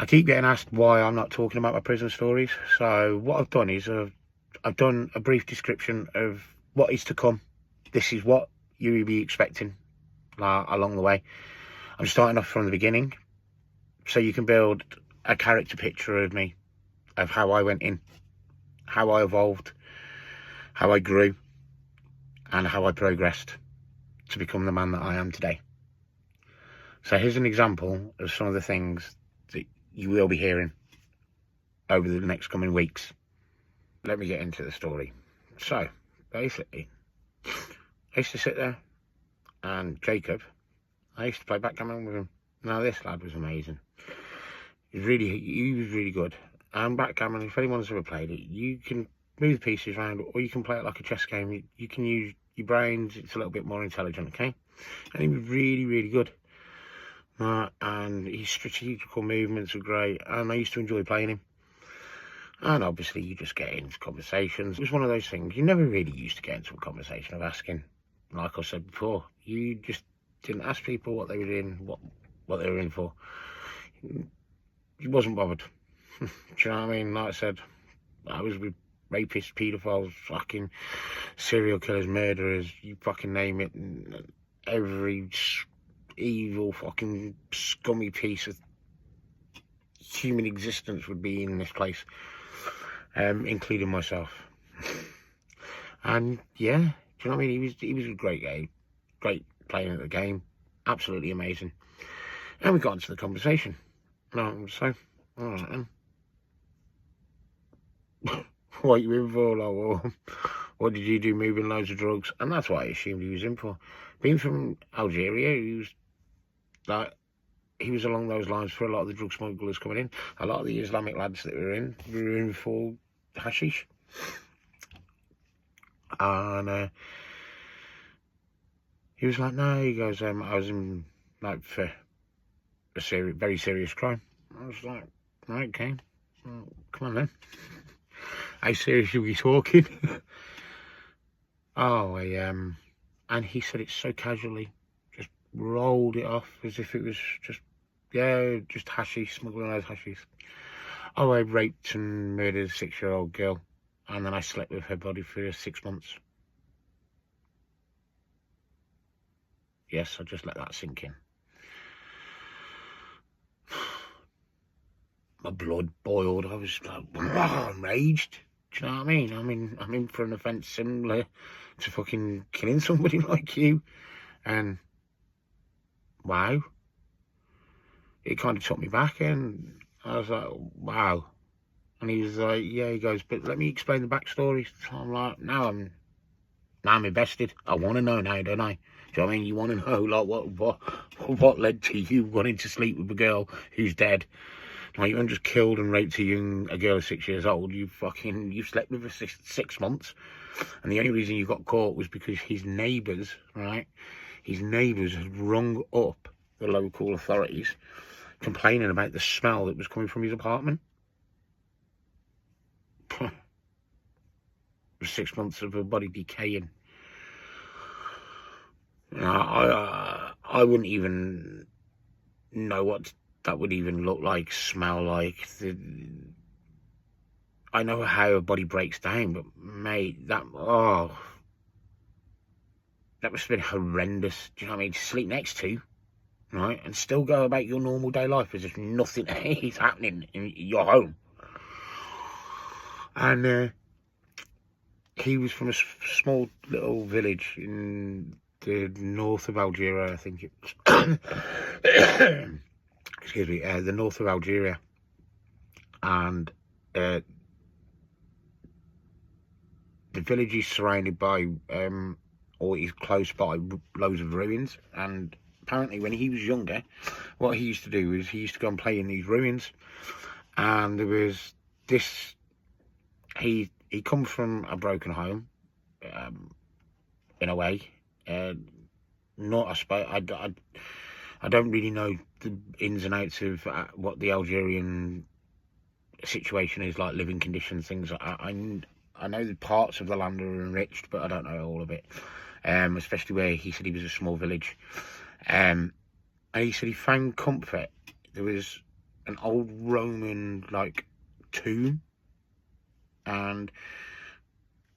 I keep getting asked why I'm not talking about my prison stories. So what I've done is I've done a brief description of what is to come. This is what you will be expecting along the way. I'm starting off from the beginning, so you can build a character picture of me, of how I went in, how I evolved, how I grew, and how I progressed to become the man that I am today. So here's an example of some of the things that you will be hearing over the next coming weeks. Let me get into the story. So basically, I used to sit there, and Jacob, I used to play backgammon with him. Now this lad was amazing. He was really good. And backgammon, if anyone's ever played it, you can move the pieces around, or you can play it like a chess game. You can use your brains. It's a little bit more intelligent, okay? And he was really good. And his strategical movements were great, and I used to enjoy playing him. And obviously you just get into conversations. It was one of those things, you never really used to get into a conversation of asking. Like I said before, you just didn't ask people what they were doing, what they were in for. You wasn't bothered. Do you know what I mean? Like I said, I was with rapists, paedophiles, fucking serial killers, murderers, you fucking name it, and every evil fucking scummy piece of human existence would be in this place, including myself. And yeah, do you know what I mean? He was a great guy, great playing at the game, absolutely amazing. And we got into the conversation. So, all right then. What you in for? Like, well, what did you do moving loads of drugs? And that's what I assumed he was in for. Being from Algeria, he was along those lines for a lot of the drug smugglers coming in. A lot of the Islamic lads that were in for hashish. And he was like, no, he goes, I was in, like, for a very serious crime. I was like, right, okay, well, come on then. How serious are we talking? And he said it so casually, just rolled it off as if it was just, yeah, just hashish, smuggling those hashish. Oh, I raped and murdered a 6-year-old girl, and then I slept with her body for 6 months. Yes, I just let that sink in. My blood boiled. I was like, enraged. Do you know what I mean? I'm in for an offence similar to fucking killing somebody like you. And wow. It kind of took me back, and I was like, wow. And he was like, yeah, he goes, but let me explain the backstory. So I'm like, now I'm invested. I want to know now, don't I? Do you know what I mean? You want to know, like, what led to you wanting to sleep with a girl who's dead? Like, you haven't just killed and raped a girl of 6 years old. You slept with her 6 months. And the only reason you got caught was because his neighbours, right? His neighbours had rung up the local authorities complaining about the smell that was coming from his apartment. 6 months of her body decaying. I wouldn't even know what that would even look like, smell like. I know how a body breaks down, but mate, that must have been horrendous. Do you know what I mean? To sleep next to, right, and still go about your normal day life as if nothing is happening in your home. And he was from a small little village in the north of Algeria, I think it was. Excuse me, the north of Algeria. And the village is surrounded by, or is close by, loads of ruins. And apparently when he was younger, what he used to do is he used to go and play in these ruins. And there was this, he come from a broken home, in a way. Not, I suppose, I don't really know the ins and outs of what the Algerian situation is like, living conditions, things. I know the parts of the land are enriched, but I don't know all of it. Especially where he said he was a small village. And he said he found comfort. There was an old Roman like tomb, and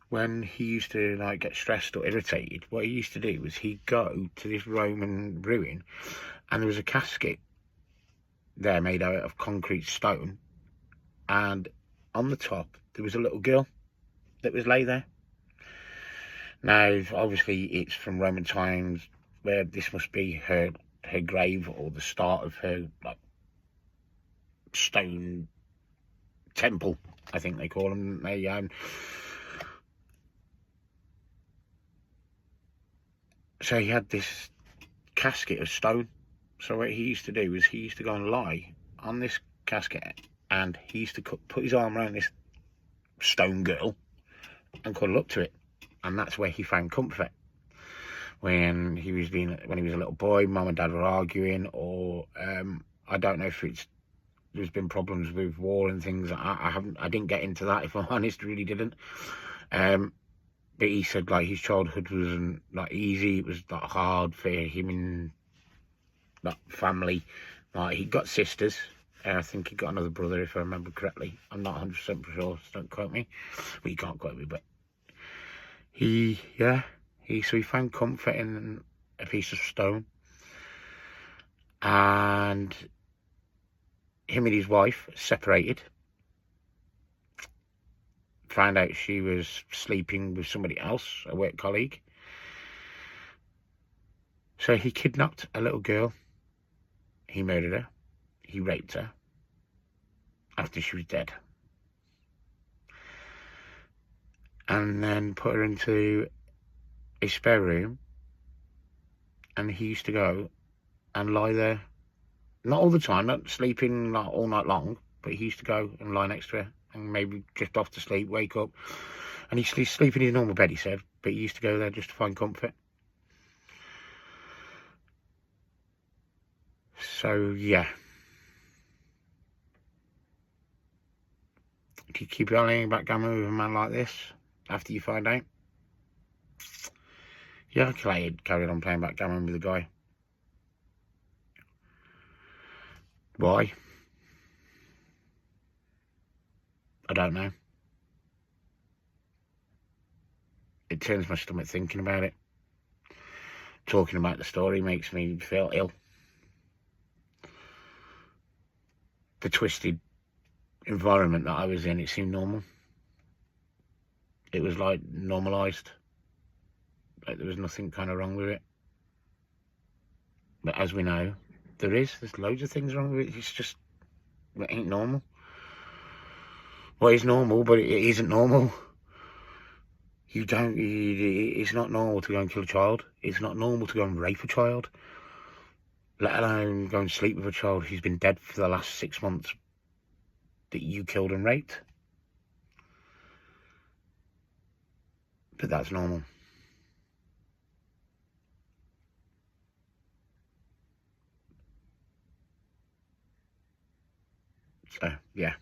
when he used to like get stressed or irritated, what he used to do was he'd go to this Roman ruin, and there was a casket there made out of concrete stone, and on the top there was a little girl that was lay there. Now, obviously, it's from Roman times, where this must be her grave, or the start of her like stone temple, I think they call them. So he had this casket of stone. So what he used to do was he used to go and lie on this casket, and he used to put his arm around this stone girl and cuddle up to it, and that's where he found comfort. When he was a little boy, mum and dad were arguing, or I don't know if there's been problems with war and things. I didn't get into that, if I'm honest, really didn't. But he said like his childhood wasn't like easy. It was like hard for him and that family. Like, he got sisters. I think he got another brother, if I remember correctly. I'm not 100% sure, so don't quote me. Well, you can't quote me, but he found comfort in a piece of stone. And him and his wife separated. Found out she was sleeping with somebody else, a work colleague. So he kidnapped a little girl. He murdered her. He raped her after she was dead. And then put her into a spare room. And he used to go and lie there. Not all the time, not sleeping like all night long, but he used to go and lie next to her and maybe drift off to sleep, wake up. And he'd sleep in his normal bed, he said, but he used to go there just to find comfort. So, yeah. Do you keep playing backgammon with a man like this after you find out? Yeah, I carried on playing backgammon with a guy. Why? I don't know. It turns my stomach thinking about it. Talking about the story makes me feel ill. The twisted environment that I was in, it seemed normal. It was like normalised. Like there was nothing kind of wrong with it. But as we know, there's loads of things wrong with it. It's just, it ain't normal. Well, it's normal, but it isn't normal. It's not normal to go and kill a child. It's not normal to go and rape a child. Let alone go and sleep with a child who's been dead for the last 6 months that you killed and raped. But that's normal. So, yeah.